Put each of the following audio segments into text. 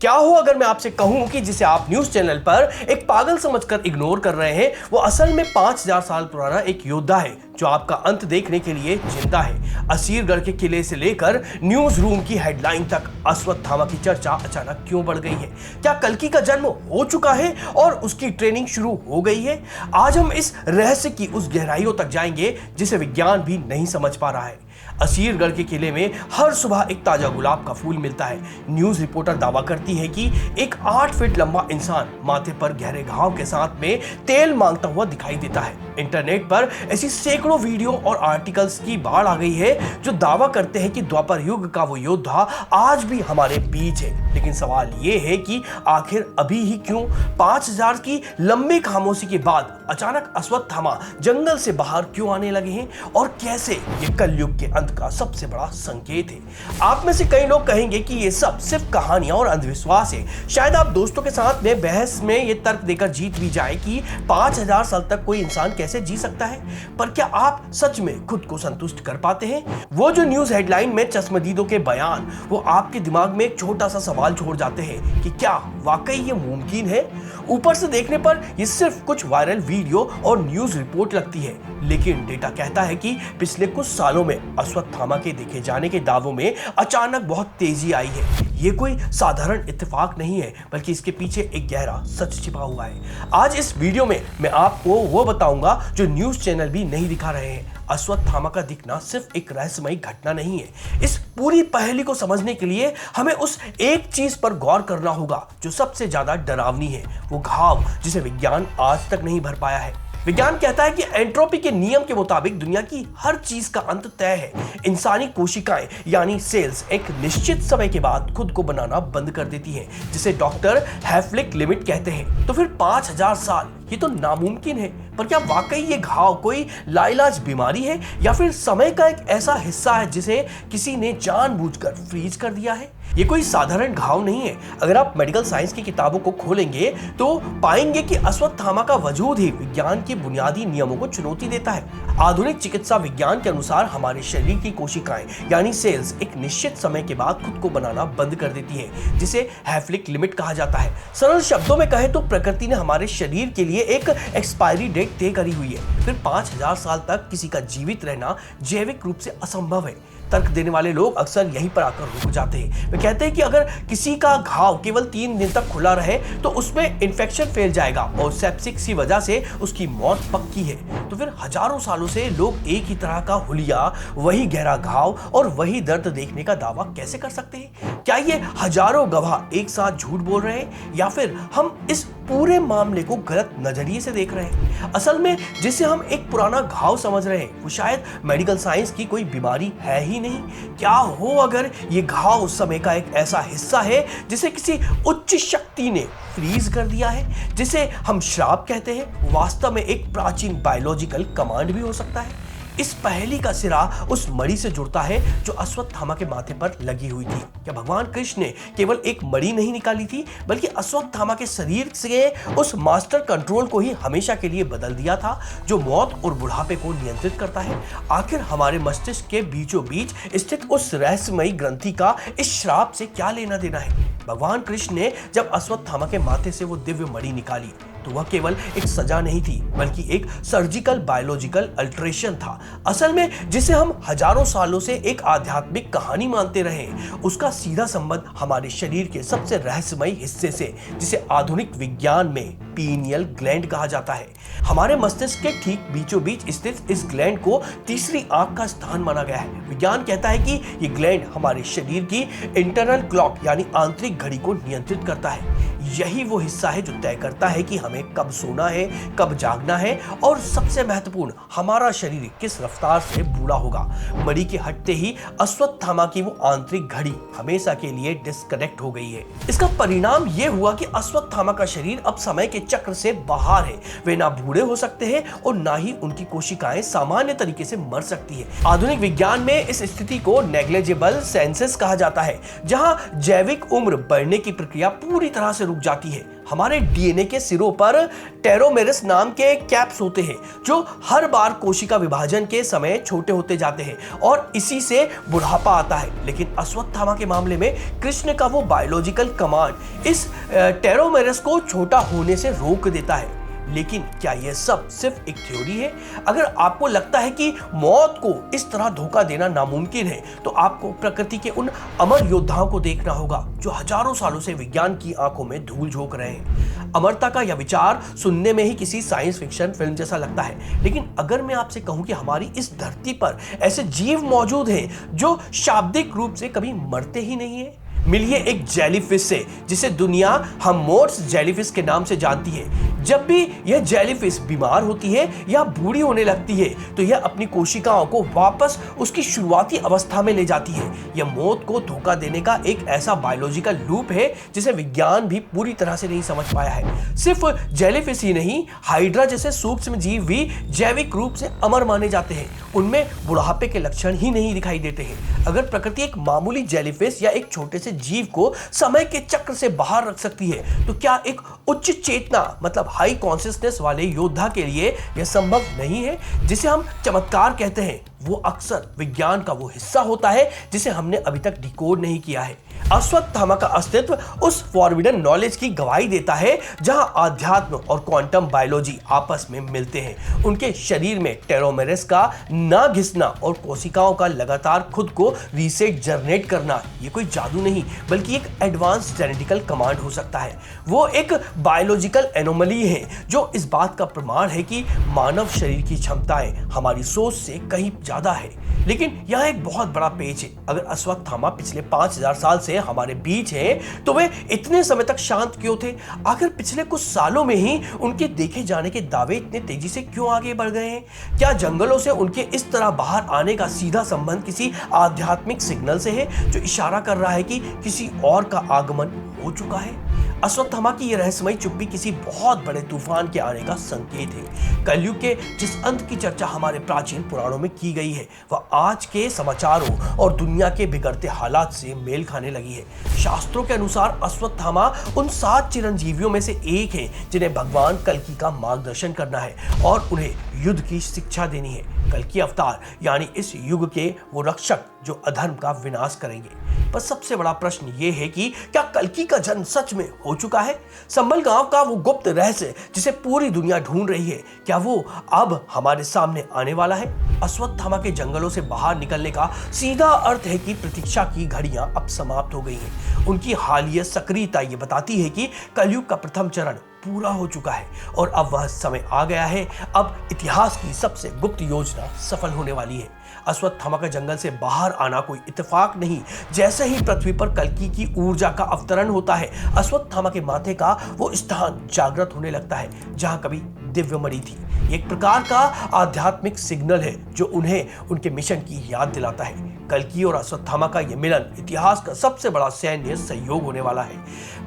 क्या हो अगर मैं आपसे कहूं कि जिसे आप न्यूज चैनल पर एक पागल समझकर इग्नोर कर रहे हैं, वो असल में 5000 साल पुराना एक योद्धा है जो आपका अंत देखने के लिए जिंदा है। असीरगढ़ के किले से लेकर न्यूज रूम की हेडलाइन तक अश्वत्थामा की चर्चा अचानक क्यों बढ़ गई है? क्या कल्कि का जन्म हो चुका है और उसकी ट्रेनिंग शुरू हो गई है? आज हम इस रहस्य की उस गहराइयों तक जाएंगे जिसे विज्ञान भी नहीं समझ पा रहा है। असीरगढ़ के किले में हर सुबह एक ताजा गुलाब का फूल मिलता है। न्यूज रिपोर्टर दावा करती है कि एक 8 फीट लंबा इंसान माथे पर गहरे घाव के साथ में तेल मांगता हुआ दिखाई देता है। इंटरनेट पर ऐसी सैकड़ों वीडियो और आर्टिकल्स की बाढ़ आ गई है जो दावा करते हैं कि द्वापर युग का वो योद्धा आज भी हमारे बीच है। लेकिन सवाल ये है कि आखिर अभी ही क्यों 5000 की लंबी खामोशी के बाद अचानक अश्वत्थामा जंगल से बाहर क्यों आने लगे हैं और कैसे ये कलयुग के अंत का सबसे बड़ा संकेत है। आप में से कई लोग कहेंगे कि ये सब सिर्फ कहानियां और अंधविश्वास है। शायद आप दोस्तों के साथ में बहस में ये तर्क देकर जीत भी जाए कि 5000 साल तक कोई इंसान कैसे जी सकता है, पर क्या आप सच में खुद को संतुष्ट कर पाते हैं? वो जो न्यूज हेडलाइन में चश्मदीदों के बयान वो आपके दिमाग में एक छोटा सा सवाल छोड़ जाते हैं कि क्या वाकई ये मुमकिन है? ऊपर से देखने पर ये सिर्फ कुछ वायरल वीडियो और न्यूज रिपोर्ट लगती है, लेकिन डेटा कहता है कि पिछले कुछ सालों में अश्वत्थामा के देखे जाने के दावों में अचानक बहुत तेजी आई है। ये कोई साधारण इत्तेफाक नहीं है, बल्कि इसके पीछे एक गहरा सच छिपा हुआ है। आज इस वीडियो में मैं आपको वो बताऊंगा जो न्यूज चैनल भी नहीं दिखा रहे हैं। अश्वत्थामा का दिखना सिर्फ एक रहस्यमयी घटना नहीं है। इस पूरी पहेली को समझने के लिए हमें उस एक चीज पर गौर करना होगा जो सबसे ज्यादा डरावनी है, वो घाव जिसे विज्ञान आज तक नहीं भर पाया है। विज्ञान कहता है कि एंट्रोपी के नियम के मुताबिक दुनिया की हर चीज का अंत तय है। इंसानी कोशिकाएं यानी सेल्स एक निश्चित समय के बाद खुद को बनाना बंद कर देती हैं, जिसे डॉक्टर हैफलिक लिमिट कहते हैं। तो फिर 5000 साल ये तो नामुमकिन है, पर क्या वाकई ये घाव कोई लाइलाज बीमारी है या फिर समय का एक ऐसा हिस्सा है जिसे किसी ने जानबूझकर फ्रीज कर दिया है? ये कोई साधारण घाव नहीं है। अगर आप मेडिकल साइंस की किताबों को खोलेंगे तो पाएंगे कि अश्वत्थामा का वजूद ही विज्ञान के बुनियादी नियमों को चुनौती देता है। आधुनिक चिकित्सा विज्ञान के अनुसार हमारे शरीर की कोशिकाएं यानी सेल्स एक निश्चित समय के बाद खुद को बनाना बंद कर देती है, जिसे हैफलिक लिमिट कहा जाता है। सरल शब्दों में कहें तो प्रकृति ने हमारे शरीर के लिए एक एक्सपायरी डेट तय करी हुई है। फिर 5000 साल तक किसी का जीवित रहना जैविक रूप से असंभव है। तर्क देने वाले लोग अक्सर यहीं पर आकर रुक जाते हैं। वे कहते हैं कि अगर किसी का घाव केवल 3 दिन तक खुला रहे तो उसमें इंफेक्शन फैल जाएगा और सेप्सिस की वजह से उसकी मौत पक्की है। तो फिर हजारों सालों से लोग एक ही तरह का हुलिया, वही गहरा घाव और वही दर्द देखने का दावा कैसे कर सकते हैं? क्या ये हजारों गवाह एक साथ झूठ बोल रहे हैं या फिर हम इस पूरे मामले को गलत नजरिए से देख रहे हैं? असल में जिसे हम एक पुराना घाव समझ रहे हैं वो शायद मेडिकल साइंस की कोई बीमारी है ही नहीं। क्या हो अगर ये घाव उस समय का एक ऐसा हिस्सा है जिसे किसी उच्च शक्ति ने फ्रीज कर दिया है, जिसे हम श्राप कहते हैं, वास्तव में एक प्राचीन बायोलॉजिकल कमांड भी हो सकता है। इस पहेली का सिरा उस मणि से जुड़ता है जो अश्वत्थामा के माथे पर लगी हुई थी। क्या भगवान कृष्ण ने केवल एक मणि नहीं निकाली थी, बल्कि अश्वत्थामा के शरीर से उस मास्टर कंट्रोल को ही हमेशा के लिए बदल दिया था जो मौत और बुढ़ापे को नियंत्रित करता है? आखिर हमारे मस्तिष्क के बीचों बीच स्थित उस रहस्यमयी ग्रंथि का इस श्राप से क्या लेना देना है? भगवान कृष्ण ने जब अश्वत्थामा के माथे से वो दिव्य मणि निकाली तो वह केवल एक सजा नहीं थी, बल्कि एक सर्जिकल बायोलॉजिकल अल्टरेशन था। असल में जिसे हम हजारों सालों से एक आध्यात्मिक कहानी मानते रहे, उसका सीधा संबंध हमारे शरीर के सबसे रहस्यमयी हिस्से से, जिसे आधुनिक विज्ञान में पीनियल ग्लैंड कहा जाता है। हमारे मस्तिष्क के ठीक बीचों बीच स्थित इस ग्लैंड को तीसरी आंख का स्थान माना गया है। विज्ञान कहता है कि ये ग्लैंड हमारे शरीर की इंटरनल क्लॉक यानी आंतरिक घड़ी को नियंत्रित करता है। यही वो हिस्सा है जो तय करता है कि हमें कब सोना है, कब जागना है और सबसे महत्वपूर्ण, हमारा शरीर किस रफ्तार से बूढ़ा होगा। मणि के हटते ही अश्वत्थामा की वो आंतरिक घड़ी हमेशा के लिए डिस्कनेक्ट हो गई है। इसका परिणाम ये हुआ कि अश्वत्थामा का शरीर अब समय के चक्र से बाहर है। वे ना बूढ़े हो सकते हैं और ना ही उनकी कोशिकाएं सामान्य तरीके से मर सकती है। आधुनिक विज्ञान में इस स्थिति को नेग्लिजिबल सेंसेस कहा जाता है, जहां जैविक उम्र बढ़ने की प्रक्रिया पूरी तरह से रुक जाती है। हमारे डीएनए के सिरों पर टेलोमेरस नाम के कैप्स होते हैं जो हर बार कोशिका विभाजन के समय छोटे होते जाते हैं और इसी से बुढ़ापा आता है। लेकिन अश्वत्थामा के मामले में कृष्ण का वो बायोलॉजिकल कमांड इस टेलोमेरस को छोटा होने से रोक देता है। लेकिन क्या यह सब सिर्फ एक थ्योरी है? अगर आपको लगता है कि मौत को इस तरह धोखा देना नामुमकिन है, तो आपको प्रकृति के उन अमर योद्धाओं को देखना होगा जो हजारों सालों से विज्ञान की आंखों में धूल झोंक रहे हैं। अमरता का यह विचार सुनने में ही किसी साइंस फिक्शन फिल्म जैसा लगता है, लेकिन अगर मैं आपसे कहूं कि हमारी इस धरती पर ऐसे जीव मौजूद हैं जो शाब्दिक रूप से कभी मरते ही नहीं है। मिलिए एक जेलीफिश से जिसे दुनिया हमोर्स जेलीफिश के नाम से जानती है। जब भी यह जेलीफिश बीमार होती है या बूढ़ी होने लगती है तो यह अपनी कोशिकाओं को वापस उसकी शुरुआती अवस्था में ले जाती है। यह मौत को धोखा देने का एक ऐसा बायोलॉजिकल लूप है जिसे विज्ञान भी पूरी तरह से नहीं समझ पाया है। सिर्फ जेलीफिश ही नहीं, हाइड्रा जैसे सूक्ष्म जीव भी जैविक रूप से अमर माने जाते हैं। उनमें बुढ़ापे के लक्षण ही नहीं दिखाई देते हैं। अगर प्रकृति एक मामूली जेलीफिश या एक छोटे से जीव को समय के चक्र से बाहर रख सकती है, तो क्या एक उच्च चेतना मतलब हाई कॉन्शियसनेस वाले योद्धा के लिए यह संभव नहीं है? जिसे हम चमत्कार कहते हैं वो अक्सर विज्ञान का वो हिस्सा होता है जिसे हमने अभी तक डिकोड नहीं किया है। अश्वत्थामा का अस्तित्व उस फॉरबिडन नॉलेज की गवाही देता है जहां आध्यात्म और क्वांटम बायोलॉजी आपस में मिलते हैं। उनके शरीर में टेलोमेरस का ना घिसना और कोशिकाओं का लगातार खुद को रीसेट जनरेट करना, ये कोई जादू नहीं बल्कि एक एडवांस जेनेटिकल कमांड हो सकता है। वो एक बायोलॉजिकल एनोमली है जो इस बात का प्रमाण है कि मानव शरीर की क्षमताएं हमारी सोच से कहीं ज्यादा है। लेकिन यह एक बहुत बड़ा पेच है। अगर अश्वत्थामा पिछले 5000 साल से हमारे बीच हैं, तो वे इतने समय तक शांत क्यों थे? आखिर पिछले कुछ सालों में ही उनके देखे जाने के दावे इतने तेजी से क्यों आगे बढ़ गए हैं? क्या जंगलों से उनके इस तरह बाहर आने का सीधा संबंध किसी आध्यात्मिक सिग्नल से है जो इशारा कर रहा है कि किसी और का आगमन हो चुका है? अश्वत्थामा की यह रहस्यमयी चुप्पी किसी बहुत बड़े तूफान के आने का संकेत है। कलयुग के जिस अंत की चर्चा हमारे प्राचीन पुराणों में की गई है वह आज के समाचारों और दुनिया के बिगड़ते हालात से मेल खाने लगी है। शास्त्रों के अनुसार अश्वत्थामा उन 7 चिरंजीवियों में से एक है जिन्हें भगवान कल्कि का मार्गदर्शन करना है और उन्हें युद्ध की शिक्षा देनी है। कल्कि अवतार यानी इस युग के वो रक्षक जो अधर्म का विनाश करेंगे। पर सबसे बड़ा प्रश्न ये है कि क्या कल्कि का जन्म सच में हो चुका है? संभल गांव का वो गुप्त रहस्य जिसे पूरी दुनिया ढूंढ रही है, क्या वो अब हमारे सामने आने वाला है? अश्वत्थामा के जंगलों से बाहर निकलने का सीधा अर्थ है कि प्रतीक्षा की घड़ियां अब समाप्त हो गई हैं। उनकी हालिया सक्रियता ये बताती है कि कलयुग का प्रथम चरण पूरा हो चुका है और अब वह समय आ गया है। अब इतिहास की सबसे गुप्त योजना सफल होने वाली है। अश्वत्थामा का जंगल से बाहर आना कोई इत्तेफाक नहीं। जैसे ही पृथ्वी पर कल्कि की ऊर्जा का अवतरण होता है, अश्वत्थामा के माथे का वो स्थान जागृत होने लगता है जहां कभी दिव्यमणि थी। एक प्रकार का आध्यात्मिक सिग्नल है जो उन्हें उनके मिशन की याद दिलाता है। कल्कि और अश्वत्थामा का यह मिलन इतिहास का सबसे बड़ा सैन्य सहयोग होने वाला है।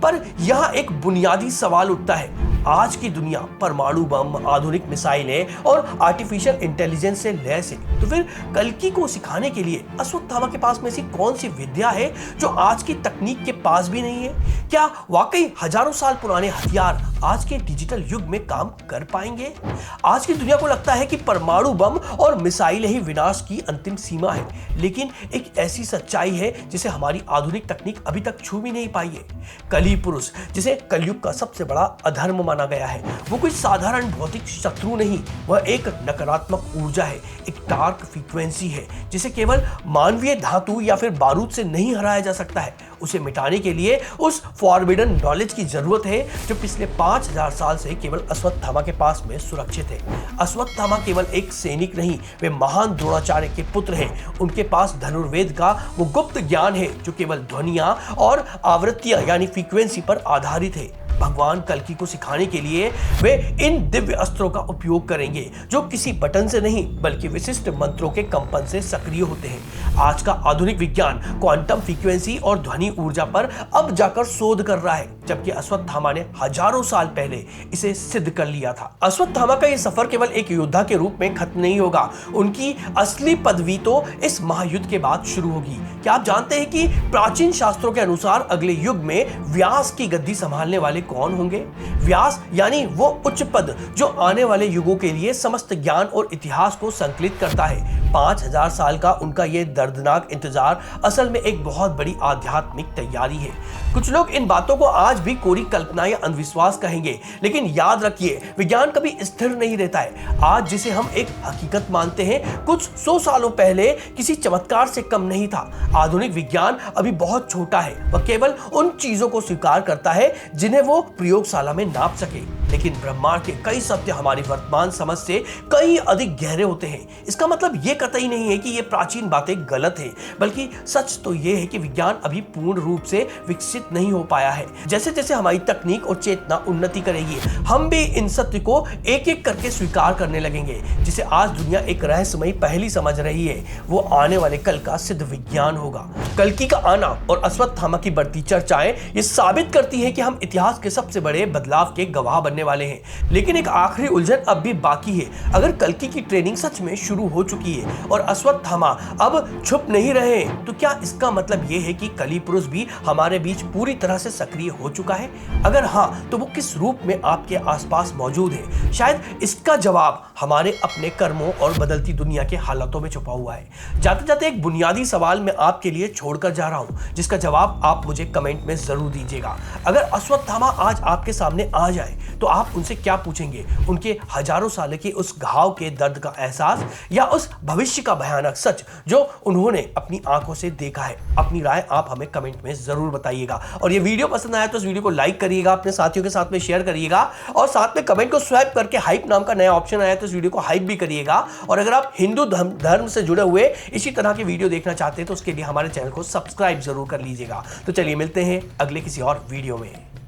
पर यह एक बुनियादी सवाल उठता है, आज की दुनिया परमाणु बम, आधुनिक मिसाइलें और आर्टिफिशियल इंटेलिजेंस से लैस है, तो फिर कल्कि को सिखाने के लिए अश्वत्थामा के पास में ऐसी कौन सी विद्या है जो आज की तकनीक के पास भी नहीं है? क्या वाकई हजारों साल पुराने हथियार आज के डिजिटल युग में काम कर पाएंगे? आज की दुनिया को लगता है कि परमाणु बम और मिसाइलें ही विनाश की अंतिम सीमा है, लेकिन एक ऐसी सच्चाई है जिसे हमारी आधुनिक तकनीक अभी तक छू भी नहीं पाई है। कली पुरुष, जिसे कलयुग का सबसे बड़ा अधर्म माना गया है, वो कोई साधारण भौतिक शत्रु नहीं, वह एक नकारात्मक ऊर्जा है, एक डार्क फ्रीक्वेंसी है जिसे केवल मानवीय धातु या फिर बारूद से नहीं हराया जा सकता है। उसे मिटाने के लिए उस फॉरबिडन नॉलेज की जरूरत है जो पिछले 5000 साल से केवल अश्वत्थामा के पास में सुरक्षित है। अश्वत्थामा केवल एक सैनिक नहीं, वे महान द्रोणाचार्य के पुत्र हैं। उनके पास धनुर्वेद का वो गुप्त ज्ञान है जो केवल ध्वनियां और आवृत्तियां यानी फ्रीक्वेंसी पर आधारित है। भगवान कल्कि को सिखाने के लिए वे इन दिव्य अस्त्रों का उपयोग करेंगे जो किसी बटन से नहीं बल्कि विशिष्ट मंत्रों के कंपन से सक्रिय होते हैं। आज का आधुनिक विज्ञान क्वांटम फ्रीक्वेंसी और ध्वनि ऊर्जा पर अब जाकर शोध कर रहा है, जबकि अश्वत्थामा ने हजारों साल पहले इसे सिद्ध कर लिया था। अश्वत्थामा का यह सफर केवल एक योद्धा के रूप में खत्म नहीं होगा, उनकी असली पदवी तो इस महायुद्ध के बाद शुरू होगी। क्या आप जानते हैं कि प्राचीन शास्त्रों के अनुसार अगले युग में व्यास की गद्दी संभालने वाले कौन होंगे? व्यास यानी वो उच्च पद जो आने वाले युगों के लिए समस्त ज्ञान और इतिहास को संकलित करता है। 5000 साल का उनका ये दर्दनाक इंतजार असल में एक बहुत बड़ी आध्यात्मिक तैयारी है। कुछ लोग इन बातों को आज भी कोरी कल्पना या अंधविश्वास कहेंगे, लेकिन याद रखिए, विज्ञान कभी स्थिर नहीं रहता है। आज जिसे हम एक हकीकत मानते हैं, कुछ 100 सालों पहले किसी चमत्कार से कम नहीं था। आधुनिक विज्ञान अभी बहुत छोटा है, वह केवल उन चीजों को स्वीकार करता है जिन्हें वो प्रयोगशाला में नाप सके। लेकिन ब्रह्मांड के कई सत्य हमारी वर्तमान समझ से कई अधिक गहरे होते हैं। इसका मतलब ये कतई नहीं है कि ये प्राचीन बातें गलत हैं, बल्कि सच तो ये है कि विज्ञान अभी पूर्ण रूप से विकसित नहीं हो पाया है। जैसे जैसे हमारी तकनीक और चेतना उन्नति करेगी, हम भी इन सत्य को एक एक करके स्वीकार करने लगेंगे। जिसे आज दुनिया एक रहस्यमयी पहेली समझ रही है, वो आने वाले कल का सिद्ध विज्ञान होगा। कल्कि का आना और अश्वत्थामा की बढ़ती चर्चाएं ये साबित करती हैं कि हम इतिहास के सबसे बड़े बदलाव के गवाह बनने वाले हैं। लेकिन एक आखिरी उलझन अब भी बाकी है। अगर कल्कि की ट्रेनिंग सच में शुरू हो चुकी है और अश्वत्थामा अब छुप नहीं रहे, तो क्या इसका मतलब यह है कि कली पुरुष भी हमारे बीच पूरी तरह से सक्रिय हो चुका है? अगर हाँ, तो वो किस रूप में आपके आसपास मौजूद है? शायद इसका जवाब हमारे अपने कर्मों और बदलती दुनिया के हालातों में छुपा हुआ है। जाते जाते एक बुनियादी सवाल मैं आपके लिए छोड़कर जा रहा हूं, जिसका जवाब आप मुझे कमेंट में जरूर दीजिएगा। अगर अश्वत्थामा आज आपके सामने आ जाए, तो आप उनसे क्या पूछेंगे? उनके हजारों साल के उस घाव के दर्द का एहसास, या उस भविष्य का भयानक सच जो उन्होंने अपनी आंखों से देखा है? अपनी राय आप हमें कमेंट में जरूर बताइएगा। और ये वीडियो पसंद आया तो इस वीडियो को लाइक करिएगा, अपने साथियों के साथ में शेयर करिएगा, और साथ में कमेंट को स्वैप करके हाइप नाम का नया ऑप्शन आया तो इस वीडियो को हाइप भी करिएगा। और अगर आप हिंदू धर्म से जुड़े हुए इसी तरह के वीडियो देखना चाहते हैं तो उसके लिए हमारे चैनल को सब्सक्राइब जरूर कर लीजिएगा। तो चलिए मिलते हैं अगले किसी और वीडियो में।